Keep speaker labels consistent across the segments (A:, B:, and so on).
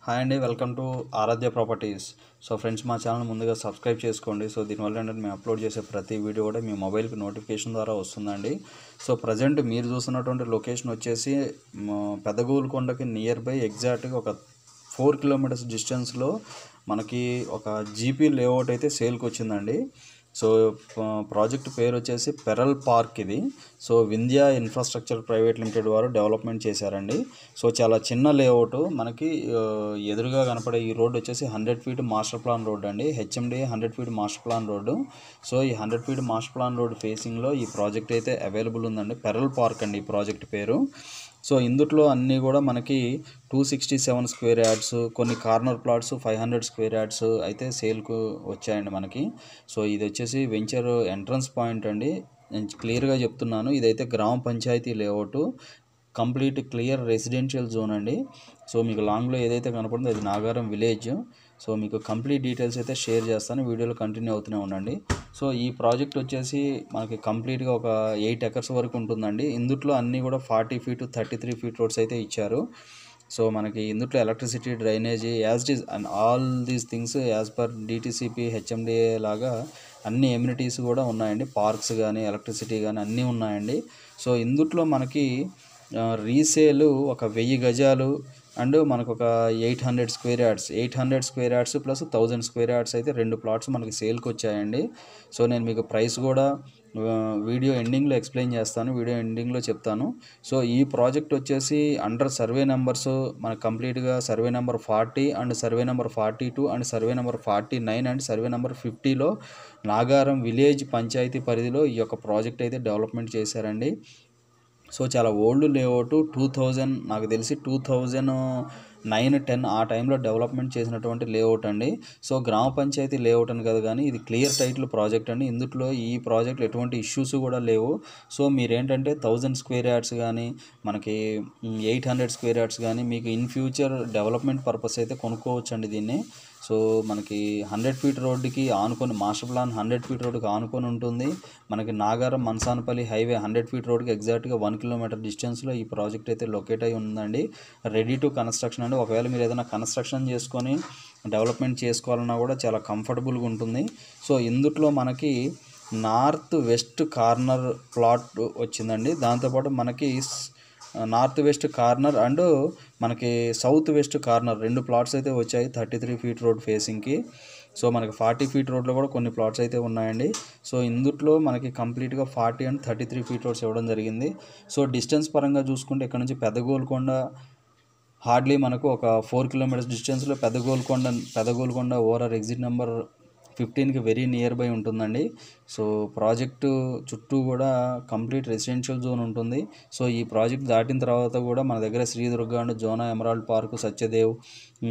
A: Hi అండి, welcome to Aaradhya properties. So friends, మా channel ముందుగా సబ్స్క్రైబ్ చేసుకోండి. సో దీనివల్ల ఏంటంటే మేము అప్లోడ్ చేసే ప్రతి వీడియో కూడా మీ మొబైల్కి నోటిఫికేషన్ ద్వారా వస్తుందండి. సో ప్రజెంట్ మీరు చూస్తున్నటువంటి లొకేషన్ వచ్చేసి పెద్దగోల్కొండకి నియర్ బై ఎగ్జాక్ట్గా ఒక 4 కిలోమీటర్స్ డిస్టెన్స్లో మనకి ఒక జీపీ లేఅవుట్ అయితే సేల్కి వచ్చిందండి. సో ప్రాజెక్ట్ పేరు వచ్చేసి పెరల్ పార్క్. ఇది so Vindhya infrastructure private limited వారు డెవలప్మెంట్ చేశారండి. సో చాలా చిన్న లేఅవుట్. మనకి ఎదురుగా కనపడే ఈ రోడ్ వచ్చేసి 100 ఫీట్ మాస్టర్ ప్లాన్ రోడ్ అండి. HMD 100 feet master plan road. So ఈ 100 ఫీట్ మాస్టర్ ప్లాన్ రోడ్ ఫేసింగ్లో ఈ ప్రాజెక్ట్ అయితే అవైలబుల్ ఉందండి. పెరల్ పార్క్ అండి ఈ ప్రాజెక్ట్ పేరు. సో ఇందులో అన్నీ కూడా మనకి 267 స్క్వేర్ యార్డ్స్, కొన్ని కార్నర్ ప్లాట్స్ 500 స్క్వేర్ యార్డ్స్ అయితే సేల్కు వచ్చాయండి మనకి. సో ఇది వచ్చేసి వెంచర్ ఎంట్రన్స్ పాయింట్ అండి. నేను క్లియర్గా చెప్తున్నాను, ఇదైతే gram panchayat layout, complete clear residential zone అండి. సో మీకు లాంగ్లో ఏదైతే కనపడుతుందో అది నాగారం విలేజ్. సో మీకు కంప్లీట్ డీటెయిల్స్ అయితే షేర్ చేస్తాను, వీడియోలో కంటిన్యూ అవుతూనే ఉండండి. సో ఈ ప్రాజెక్ట్ వచ్చేసి మనకి కంప్లీట్గా ఒక 8 ఎకర్స్ వరకు ఉంటుందండి. ఇందులో అన్నీ కూడా 40 ఫీట్ 33 ఫీట్ రోడ్స్ అయితే ఇచ్చారు. సో మనకి ఇందులో electricity, drainage as it is and all these things as per DTCP HMDA లాగా అన్ని ఎమ్యూనిటీస్ కూడా ఉన్నాయండి. పార్క్స్ కానీ ఎలక్ట్రిసిటీ కానీ అన్నీ ఉన్నాయండి. సో ఇందులో మనకి రీసేలు ఒక 1000 గజాలు అండ్ మనకు ఒక 800 square yards plus 1000 square yards అయితే 2 ప్లాట్స్ మనకి సేల్కి వచ్చాయండి. సో నేను మీకు ప్రైస్ కూడా వీడియో ఎండింగ్లో ఎక్స్ప్లెయిన్ చేస్తాను, వీడియో ఎండింగ్లో చెప్తాను. సో ఈ ప్రాజెక్ట్ వచ్చేసి అండర్ సర్వే నెంబర్స్ మనకు కంప్లీట్గా survey number 40 and survey number 42 and survey number 49 and survey number 50లో నాగారం విలేజ్ పంచాయతీ పరిధిలో ఈ యొక్క ప్రాజెక్ట్ అయితే డెవలప్మెంట్ చేశారండి. సో చాలా ఓల్డ్ లేఅవుట్, 2000 నాకు తెలిసి 2009-10 ఆ టైంలో డెవలప్మెంట్ చేసినటువంటి లేఅవుట్ అండి. సో గ్రామ పంచాయతీ లేఅవుట్ అని కదా, కానీ ఇది క్లియర్ టైటిల్ ప్రాజెక్ట్ అండి. ఇందులో ఈ ప్రాజెక్ట్లో ఎటువంటి ఇష్యూస్ కూడా లేవు. సో మీరేంటంటే 1000 స్క్వేర్ యార్డ్స్ కానీ మనకి 800 స్క్వేర్ యార్డ్స్ కానీ మీకు ఇన్ ఫ్యూచర్ డెవలప్మెంట్ పర్పస్ అయితే కొనుక్కోవచ్చు అండి దీన్ని. సో మనకి 100 ఫీట్ రోడ్డుకి ఆనుకొని, మాస్టర్ ప్లాన్ 100 ఫీట్ రోడ్డుకి ఆనుకొని ఉంటుంది. మనకి నాగారం మన్సానపల్లి హైవే 100 ఫీట్ రోడ్కి ఎగ్జాక్ట్గా 1 కిలోమీటర్ డిస్టెన్స్లో ఈ ప్రాజెక్ట్ అయితే లొకేట్ అయి ఉందండి. రెడీ టు కన్స్ట్రక్షన్ అండి. ఒకవేళ మీరు ఏదైనా కన్స్ట్రక్షన్ చేసుకొని డెవలప్మెంట్ చేసుకోవాలన్నా కూడా చాలా కంఫర్టబుల్గా ఉంటుంది. సో ఇందులో మనకి నార్త్ వెస్ట్ కార్నర్ ప్లాట్ వచ్చిందండి. దాంతోపాటు మనకి నార్త్ వెస్ట్ కార్నర్ అండ్ మనకి సౌత్ వెస్ట్ కార్నర్ 2 ప్లాట్స్ అయితే వచ్చాయి 33 ఫీట్ రోడ్ ఫేసింగ్కి. సో మనకి 40 ఫీట్ రోడ్లో కూడా కొన్ని ప్లాట్స్ అయితే ఉన్నాయండి. సో ఇందులో మనకి కంప్లీట్గా 40 అండ్ 33 ఫీట్ రోడ్స్ ఇవ్వడం జరిగింది. సో డిస్టెన్స్ పరంగా చూసుకుంటే ఇక్కడ నుంచి పెద్దగోల్కొండ హార్డ్లీ మనకు ఒక 4 కిలోమీటర్స్ డిస్టెన్స్లో పెద్దగోల్కొండ ఓఆర్ఆర్ ఎగ్జిట్ నెంబర్ 15కి వెరీ నియర్ బై ఉంటుందండి. సో ప్రాజెక్టు చుట్టూ కూడా కంప్లీట్ రెసిడెన్షియల్ జోన్ ఉంటుంది. సో ఈ ప్రాజెక్ట్ దాటిన తర్వాత కూడా మన దగ్గర శ్రీదుర్గ అండ్ జోనా emerald park, Satyadev,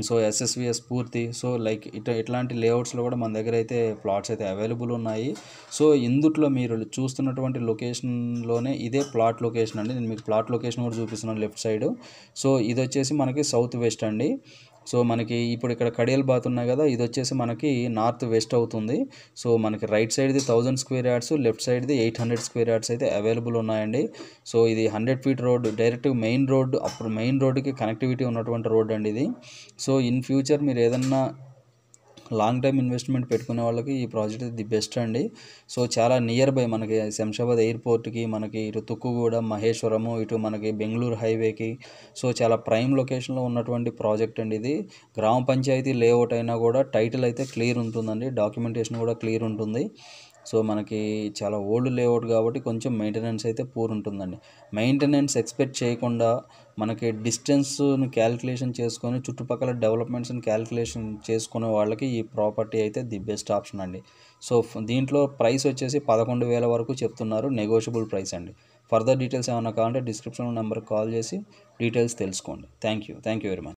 A: so SSVS పూర్తి, సో లైక్ ఇట్లాంటి లేఅవుట్స్లో కూడా మన దగ్గర అయితే ప్లాట్స్ అయితే అవైలబుల్ ఉన్నాయి. సో ఇందులో మీరు చూస్తున్నటువంటి లొకేషన్లోనే ఇదే ప్లాట్ లొకేషన్ అండి. నేను మీకు ప్లాట్ లొకేషన్ కూడా చూపిస్తున్నాను లెఫ్ట్ సైడ్. సో ఇది వచ్చేసి మనకి సౌత్ వెస్ట్ అండి. సో మనకి ఇప్పుడు ఇక్కడ కడియల్ బాత్ ఉన్నాయి కదా, ఇది వచ్చేసి మనకి నార్త్ వెస్ట్ అవుతుంది. సో మనకి రైట్ సైడ్ది 1000 స్క్వేర్ యార్డ్స్, లెఫ్ట్ సైడ్ది 800 స్క్వేర్ యార్డ్స్ అయితే అవైలబుల్ ఉన్నాయండి. సో ఇది 100 feet road, direct main road, అప్పుడు మెయిన్ రోడ్డుకి కనెక్టివిటీ ఉన్నటువంటి రోడ్ అండి ఇది. సో ఇన్ ఫ్యూచర్ మీరు ఏదన్నా లాంగ్ టైమ్ ఇన్వెస్ట్మెంట్ పెట్టుకునే వాళ్ళకి ఈ ప్రాజెక్ట్ ది బెస్ట్ అండి. సో చాలా నియర్ బై మనకి శంషాబాద్ ఎయిర్పోర్ట్కి, మనకి ఇటు తుక్కుగూడ, మహేశ్వరము, ఇటు మనకి బెంగళూరు హైవేకి, సో చాలా ప్రైమ్ లొకేషన్లో ఉన్నటువంటి ప్రాజెక్ట్ అండి ఇది. గ్రామ పంచాయతీ లేఅవుట్ అయినా కూడా టైటిల్ అయితే క్లియర్ ఉంటుందండి, డాక్యుమెంటేషన్ కూడా క్లియర్ ఉంటుంది. సో మనకి చాలా ఓల్డ్ లేఅవుట్ కాబట్టి కొంచెం మెయింటెనెన్స్ అయితే పూర్ ఉంటుందండి. మెయింటెనెన్స్ ఎక్స్పెక్ట్ చేయకుండా మనకి డిస్టెన్స్ని క్యాలిక్యులేషన్ చేసుకొని చుట్టుపక్కల డెవలప్మెంట్స్ని క్యాలిక్యులేషన్ చేసుకునే వాళ్ళకి ఈ ప్రాపర్టీ అయితే ది బెస్ట్ ఆప్షన్ అండి. సో దీంట్లో ప్రైస్ వచ్చేసి 11,000 వరకు చెప్తున్నారు, నెగోషియబుల్ ప్రైస్ అండి. ఫర్దర్ డీటెయిల్స్ ఏమైనా కావాలంటే డిస్క్రిప్షన్ నెంబర్కి కాల్ చేసి డీటెయిల్స్ తెలుసుకోండి. Thank you very much.